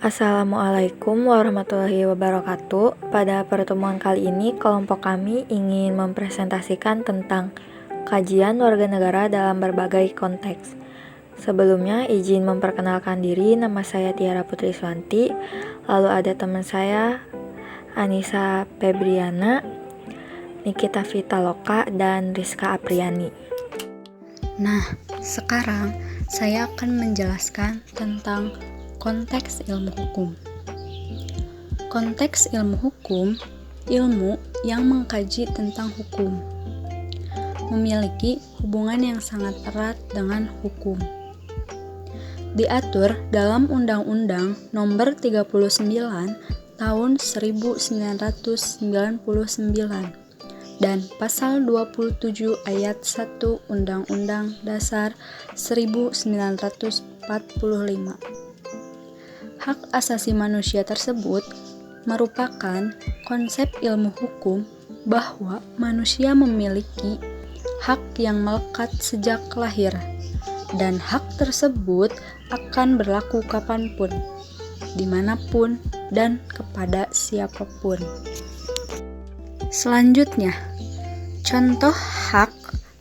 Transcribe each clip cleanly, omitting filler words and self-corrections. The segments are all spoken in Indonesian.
Assalamualaikum warahmatullahi wabarakatuh. Pada pertemuan kali ini, kelompok kami ingin mempresentasikan tentang kajian warga negara dalam berbagai konteks. Sebelumnya, izin memperkenalkan diri, nama saya Tiara Putri Swanti. Lalu ada teman saya, Anissa Febriana, Nikita Vitaloka, dan Rizka Apriani. Nah, sekarang saya akan menjelaskan tentang konteks ilmu hukum. Konteks ilmu hukum, ilmu yang mengkaji tentang hukum, memiliki hubungan yang sangat erat dengan hukum. Diatur dalam Undang-Undang Nomor 39 Tahun 1999 dan Pasal 27 Ayat 1 Undang-Undang Dasar 1945. Hak asasi manusia tersebut merupakan konsep ilmu hukum bahwa manusia memiliki hak yang melekat sejak lahir, dan hak tersebut akan berlaku kapanpun, dimanapun, dan kepada siapapun. Selanjutnya, contoh hak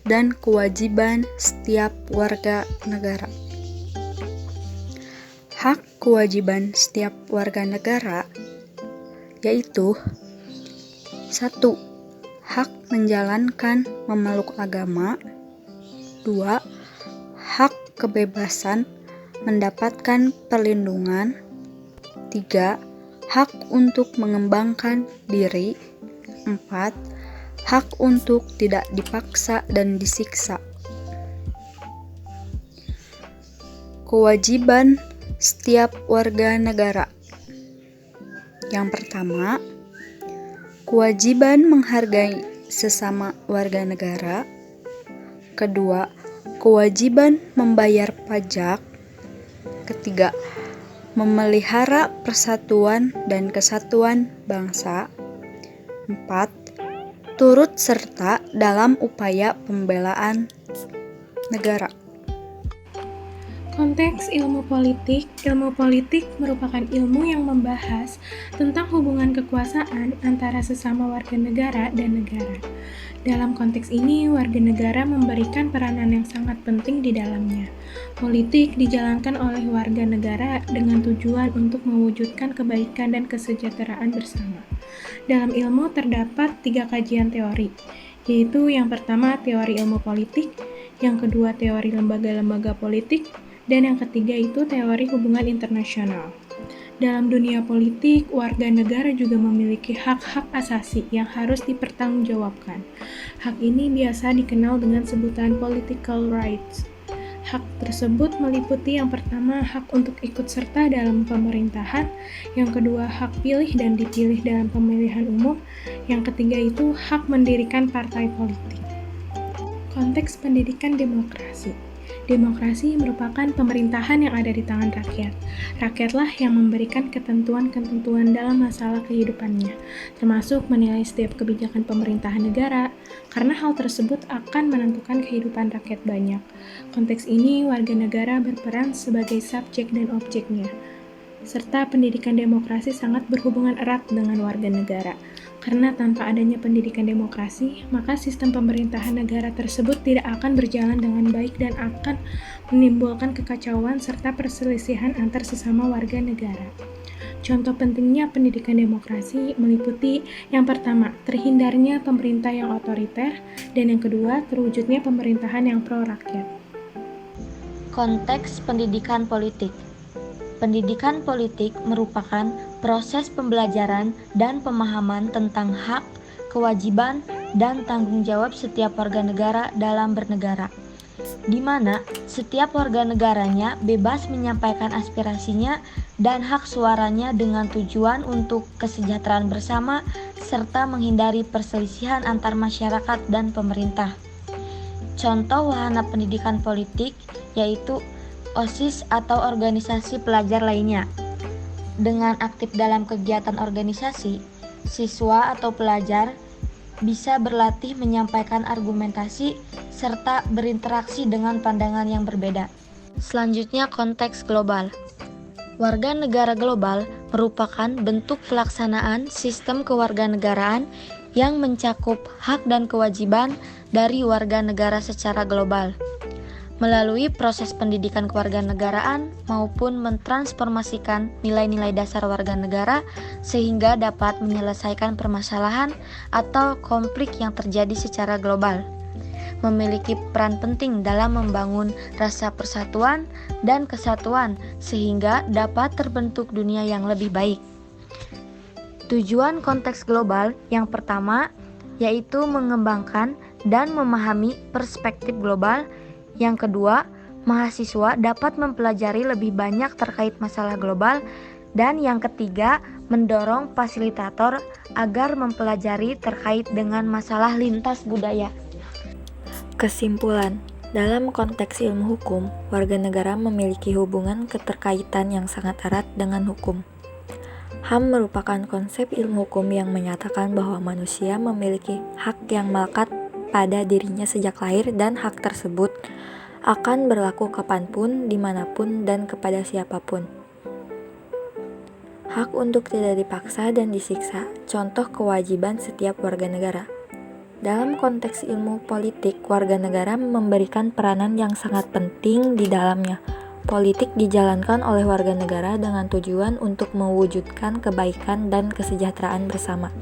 dan kewajiban setiap warga negara. Hak kewajiban setiap warga negara yaitu 1. Hak menjalankan memeluk agama. 2. Hak kebebasan mendapatkan perlindungan. 3. Hak untuk mengembangkan diri. 4. Hak untuk tidak dipaksa dan disiksa. Kewajiban setiap warga negara. Yang pertama, kewajiban menghargai sesama warga negara. Kedua, kewajiban membayar pajak. Ketiga, memelihara persatuan dan kesatuan bangsa. 4. Turut serta dalam upaya pembelaan negara. Konteks ilmu politik. Ilmu politik merupakan ilmu yang membahas tentang hubungan kekuasaan antara sesama warga negara dan negara. Dalam konteks ini, warga negara memberikan peranan yang sangat penting di dalamnya. Politik dijalankan oleh warga negara dengan tujuan untuk mewujudkan kebaikan dan kesejahteraan bersama. Dalam ilmu terdapat 3 kajian teori, yaitu yang pertama teori ilmu politik, yang kedua teori lembaga-lembaga politik, dan yang ketiga itu teori hubungan internasional. Dalam dunia politik, warga negara juga memiliki hak-hak asasi yang harus dipertanggungjawabkan. Hak ini biasa dikenal dengan sebutan political rights. Hak tersebut meliputi yang pertama hak untuk ikut serta dalam pemerintahan, yang kedua hak pilih dan dipilih dalam pemilihan umum, yang ketiga itu hak mendirikan partai politik. Konteks pendidikan demokrasi. Demokrasi merupakan pemerintahan yang ada di tangan rakyat. Rakyatlah yang memberikan ketentuan-ketentuan dalam masalah kehidupannya, termasuk menilai setiap kebijakan pemerintahan negara, karena hal tersebut akan menentukan kehidupan rakyat banyak. Konteks ini, warga negara berperan sebagai subjek dan objeknya, serta pendidikan demokrasi sangat berhubungan erat dengan warga negara. Karena tanpa adanya pendidikan demokrasi, maka sistem pemerintahan negara tersebut tidak akan berjalan dengan baik dan akan menimbulkan kekacauan serta perselisihan antar sesama warga negara. Contoh pentingnya pendidikan demokrasi meliputi yang pertama, terhindarnya pemerintah yang otoriter, dan yang kedua, terwujudnya pemerintahan yang pro-rakyat. Konteks pendidikan politik. Pendidikan politik merupakan proses pembelajaran dan pemahaman tentang hak, kewajiban, dan tanggung jawab setiap warga negara dalam bernegara, di mana setiap warga negaranya bebas menyampaikan aspirasinya dan hak suaranya dengan tujuan untuk kesejahteraan bersama serta menghindari perselisihan antar masyarakat dan pemerintah. Contoh wahana pendidikan politik yaitu OSIS atau organisasi pelajar lainnya. Dengan aktif dalam kegiatan organisasi, siswa atau pelajar bisa berlatih menyampaikan argumentasi serta berinteraksi dengan pandangan yang berbeda. Selanjutnya, konteks global. Warga negara global merupakan bentuk pelaksanaan sistem kewarganegaraan yang mencakup hak dan kewajiban dari warga negara secara global, melalui proses pendidikan kewarganegaraan maupun mentransformasikan nilai-nilai dasar warga negara sehingga dapat menyelesaikan permasalahan atau konflik yang terjadi secara global. Memiliki peran penting dalam membangun rasa persatuan dan kesatuan sehingga dapat terbentuk dunia yang lebih baik. Tujuan konteks global yang pertama yaitu mengembangkan dan memahami perspektif global. Yang kedua, mahasiswa dapat mempelajari lebih banyak terkait masalah global. Dan yang ketiga, mendorong fasilitator agar mempelajari terkait dengan masalah lintas budaya. Kesimpulan, dalam konteks ilmu hukum, warga negara memiliki hubungan keterkaitan yang sangat erat dengan hukum. HAM merupakan konsep ilmu hukum yang menyatakan bahwa manusia memiliki hak yang melekat pada dirinya sejak lahir dan hak tersebut akan berlaku kapanpun, dimanapun, dan kepada siapapun. Hak untuk tidak dipaksa dan disiksa, contoh kewajiban setiap warga negara. Dalam konteks ilmu politik, warga negara memberikan peranan yang sangat penting di dalamnya. Politik dijalankan oleh warga negara dengan tujuan untuk mewujudkan kebaikan dan kesejahteraan bersama.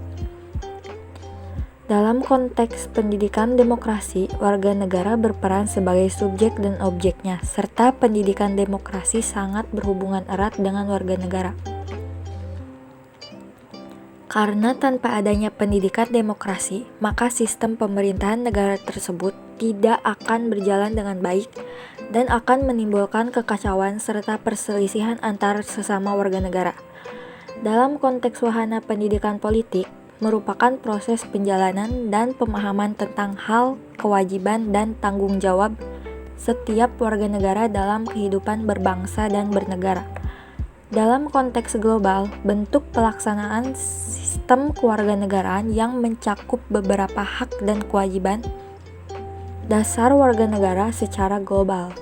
Dalam konteks pendidikan demokrasi, warga negara berperan sebagai subjek dan objeknya, serta pendidikan demokrasi sangat berhubungan erat dengan warga negara. Karena tanpa adanya pendidikan demokrasi, maka sistem pemerintahan negara tersebut tidak akan berjalan dengan baik dan akan menimbulkan kekacauan serta perselisihan antar sesama warga negara. Dalam konteks wahana pendidikan politik, merupakan proses penjalanan dan pemahaman tentang hal, kewajiban, dan tanggung jawab setiap warga negara dalam kehidupan berbangsa dan bernegara. Dalam konteks global, bentuk pelaksanaan sistem kewarganegaraan yang mencakup beberapa hak dan kewajiban dasar warga negara secara global.